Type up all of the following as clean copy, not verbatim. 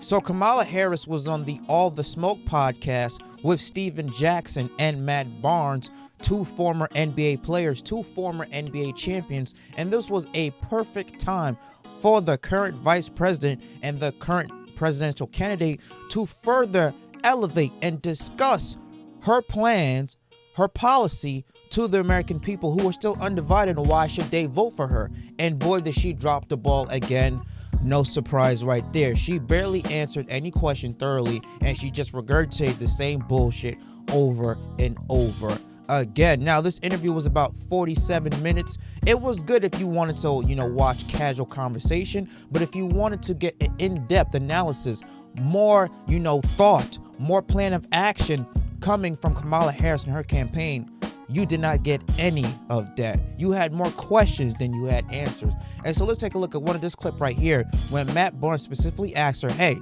So Kamala Harris was on the All the Smoke podcast with Steven Jackson and Matt Barnes, two former NBA players, two former NBA champions, and this was a perfect time for the current vice president and the current presidential candidate to further elevate and discuss her plans, her policy to the American people who are still undivided on why should they vote for her. And boy, did she drop the ball again. No surprise right there. She barely answered any question thoroughly, and she just regurgitated the same bullshit over and over again. Now, this interview was about 47 minutes. It was good if you wanted to, watch casual conversation, but if you wanted to get an in-depth analysis, more, thought, more plan of action coming from Kamala Harris and her campaign, you did not get any of that. You had more questions than you had answers. And so let's take a look at one of this clip right here when Matt Barnes specifically asked her, hey,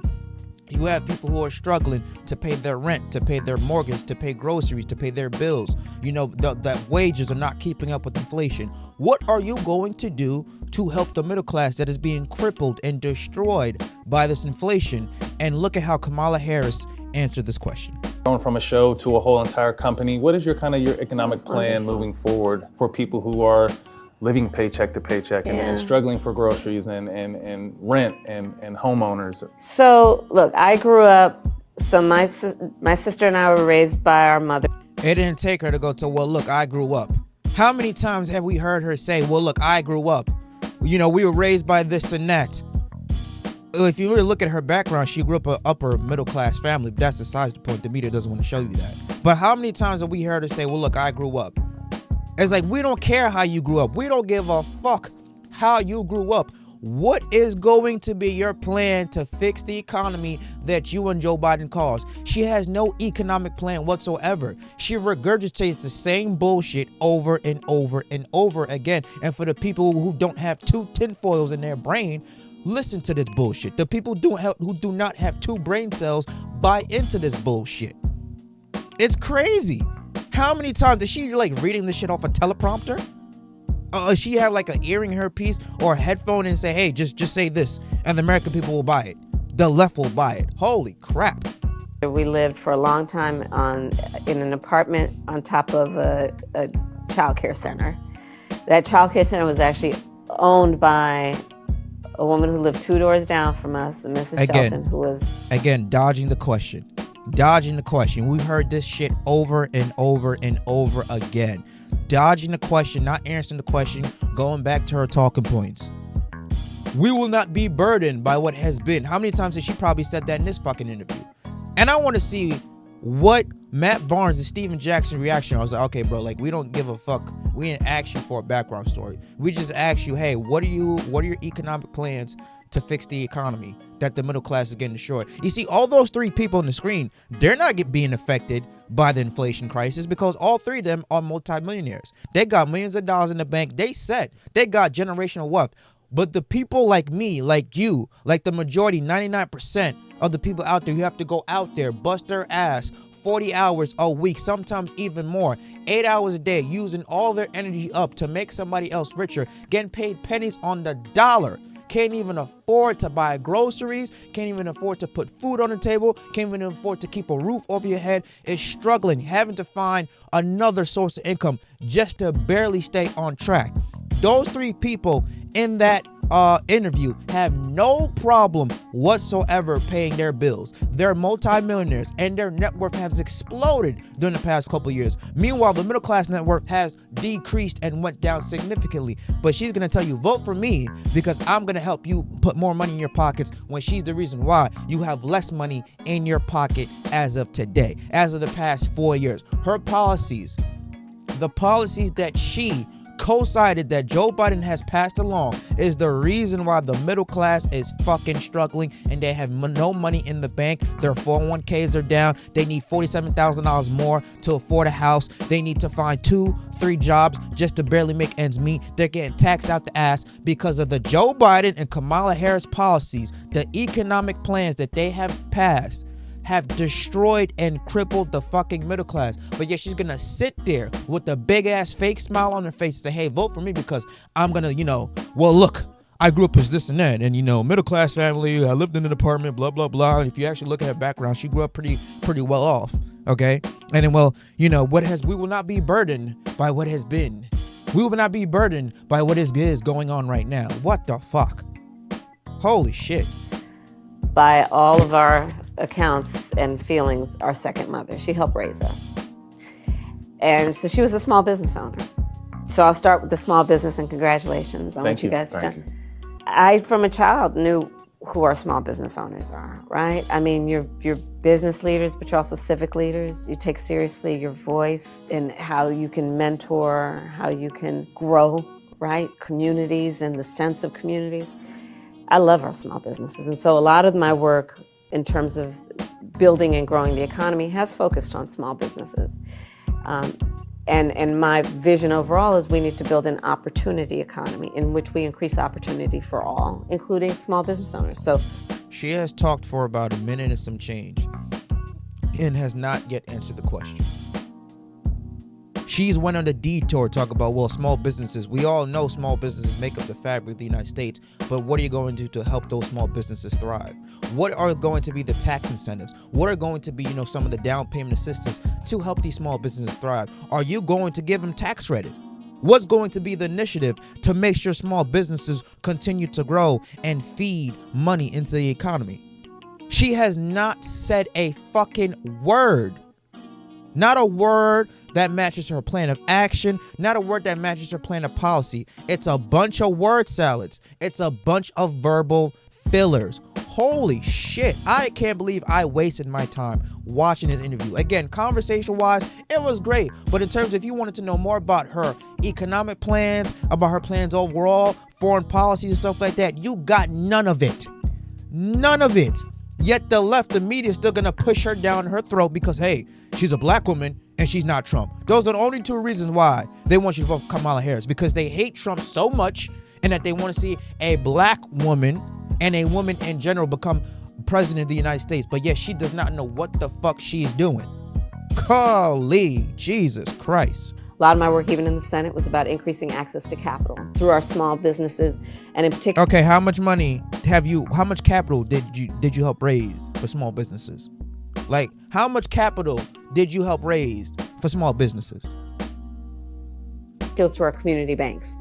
you have people who are struggling to pay their rent, to pay their mortgage, to pay groceries, to pay their bills. That wages are not keeping up with inflation. What are you going to do to help the middle class that is being crippled and destroyed by this inflation? And look at how Kamala Harris answered this question. Going from a show to a whole entire company, what is your economic plan moving forward for people who are living paycheck to paycheck and struggling for groceries and rent and homeowners? So look, I grew up, so my sister and I were raised by our mother. It didn't take her to go to, well, look, I grew up. How many times have we heard her say, well, look, I grew up. We were raised by this and that. If you really look at her background, she grew up an upper middle class family. But that's besides the point. The media doesn't want to show you that. But how many times have we heard her say, well, look, I grew up? It's like, we don't care how you grew up. We don't give a fuck how you grew up. What is going to be your plan to fix the economy that you and Joe Biden caused? She has no economic plan whatsoever. She regurgitates the same bullshit over and over and over again. And for the people who don't have two tinfoils in their brain, listen to this bullshit. The people who do not have two brain cells buy into this bullshit. It's crazy. How many times is she reading this shit off a teleprompter? She have an earring in her piece or a headphone and say, hey, just say this, and the American people will buy it. The left will buy it. Holy crap. We lived for a long time in an apartment on top of a child care center. That child care center was actually owned by a woman who lived 2 doors down from us, Mrs. Shelton, who was... Again, dodging the question. We've heard this shit over and over and over again. Dodging the question, not answering the question, going back to her talking points. We will not be burdened by what has been. How many times has she probably said that in this fucking interview? And I want to see what Matt Barnes and Steven Jackson reaction. I was like, okay, bro, we don't give a fuck. We didn't ask you for a background story. We just asked you, hey, what are your economic plans to fix the economy that the middle class is getting destroyed? You see, all those three people on the screen, they're not being affected by the inflation crisis because all three of them are multimillionaires. They got millions of dollars in the bank. They got generational wealth. But the people like me, like you, like the majority, 99% of the people out there who have to go out there, bust their ass 40 hours a week, sometimes even more, 8 hours a day, using all their energy up to make somebody else richer, getting paid pennies on the dollar, can't even afford to buy groceries, can't even afford to put food on the table, can't even afford to keep a roof over your head, is struggling, having to find another source of income just to barely stay on track. Those three people in that interview have no problem whatsoever paying their bills. They're multimillionaires and their net worth has exploded during the past couple years. Meanwhile, the middle class net worth has decreased and went down significantly. But she's going to tell you, vote for me because I'm going to help you put more money in your pockets, when she's the reason why you have less money in your pocket as of today, as of the past 4 years. Her policies, the policies that she co-sided that Joe Biden has passed along, is the reason why the middle class is fucking struggling and they have no money in the bank. Their 401ks are down. They need $47,000 more to afford a house. They need to find 2-3 jobs just to barely make ends meet. They're getting taxed out the ass because of the Joe Biden and Kamala Harris policies. The economic plans that they have passed have destroyed and crippled the fucking middle class. But yet she's gonna sit there with a big ass fake smile on her face and say, hey, vote for me because I'm gonna, well, look, I grew up as this and that, and middle class family. I lived in an apartment, blah blah blah. And if you actually look at her background, she grew up pretty well off. Okay, and then we will not be burdened by what has been. We will not be burdened by what is going on right now. What the fuck? Holy shit! By all of our accounts and feelings, our second mother. She helped raise us, and so she was a small business owner. So I'll start with the small business, and congratulations on what you guys have done. I, from a child, knew who our small business owners are, right? I mean, you're business leaders, but you're also civic leaders. You take seriously your voice and how you can mentor, how you can grow, right? Communities and the sense of communities. I love our small businesses. And so a lot of my work in terms of building and growing the economy has focused on small businesses. And my vision overall is we need to build an opportunity economy in which we increase opportunity for all, including small business owners. So she has talked for about a minute and some change and has not yet answered the question. She's went on a detour talk about, small businesses. We all know small businesses make up the fabric of the United States, but what are you going to do to help those small businesses thrive? What are going to be the tax incentives? What are going to be, some of the down payment assistance to help these small businesses thrive? Are you going to give them tax credit? What's going to be the initiative to make sure small businesses continue to grow and feed money into the economy? She has not said a fucking word. Not a word that matches her plan of action, not a word that matches her plan of policy. It's a bunch of word salads. It's a bunch of verbal fillers. Holy shit. I can't believe I wasted my time watching this interview. Again, conversation-wise, it was great. But in terms of if you wanted to know more about her economic plans, about her plans overall, foreign policy and stuff like that, you got none of it. None of it. Yet the left, the media, is still going to push her down her throat because, hey, she's a black woman and she's not Trump. Those are the only two reasons why they want you to vote for Kamala Harris, because they hate Trump so much and that they want to see a black woman and a woman in general become president of the United States. But yet she does not know what the fuck she's doing. Holy Jesus Christ. A lot of my work, even in the Senate, was about increasing access to capital through our small businesses, and in particular. Okay, how much capital did you help raise for small businesses? Like, how much capital did you help raise for small businesses? Go through our community banks.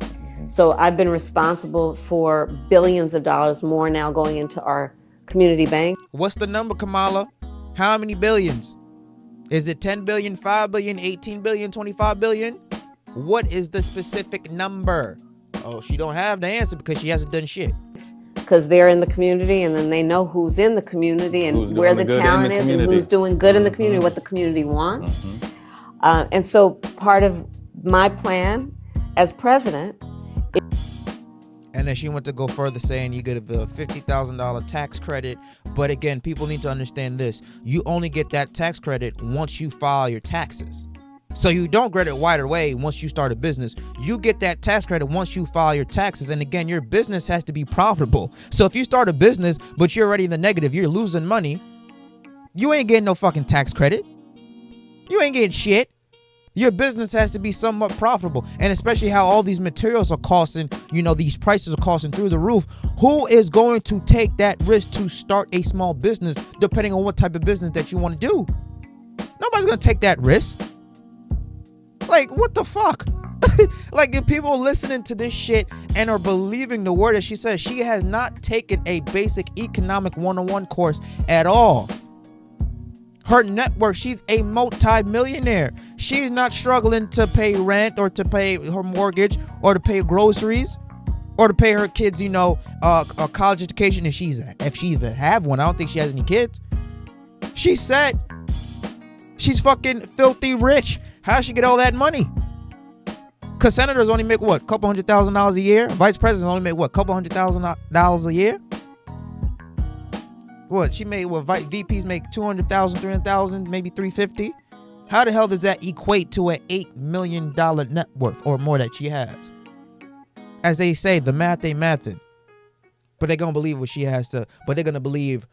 So I've been responsible for billions of dollars more now going into our community bank. What's the number, Kamala? How many billions? Is it 10 billion, 5 billion, 18 billion, 25 billion? What is the specific number? Oh, she don't have the answer because she hasn't done shit. Because they're in the community, and then they know who's in the community and where the talent is and who's doing good in the community, what the community wants. And so part of my plan as president. And then she went to go further, saying you get a $50,000 tax credit. But again, people need to understand this. You only get that tax credit once you file your taxes. So you don't get it right away once you start a business. You get that tax credit once you file your taxes. And again, your business has to be profitable. So if you start a business, but you're already in the negative, you're losing money, you ain't getting no fucking tax credit. You ain't getting shit. Your business has to be somewhat profitable. And especially how all these materials are costing, these prices are costing through the roof. Who is going to take that risk to start a small business, depending on what type of business that you want to do? Nobody's going to take that risk. Like, what the fuck? Like, if people are listening to this shit and are believing the word that she says, she has not taken a basic economic 101 course at all. Her net worth, she's a multi-millionaire. She's not struggling to pay rent or to pay her mortgage or to pay groceries or to pay her kids, a college education. If she even have one, I don't think she has any kids. She said she's fucking filthy rich. How does she get all that money? Because senators only make what, couple $100,000 a year? Vice presidents only make what, couple $100,000 a year? What, she made what, VPs make 200,000, 300,000, maybe 350? How the hell does that equate to an $8 million net worth or more that she has? As they say, the math ain't mathin'. But they're going to believe what she has to, but they're going to believe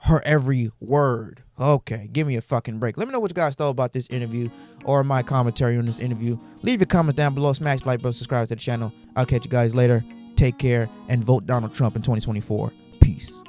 her every word. Okay, give me a fucking break. Let me know what you guys thought about this interview or my commentary on this interview. Leave your comments down below. Smash the like button, subscribe to the channel. I'll catch you guys later. Take care and vote Donald Trump in 2024. Peace.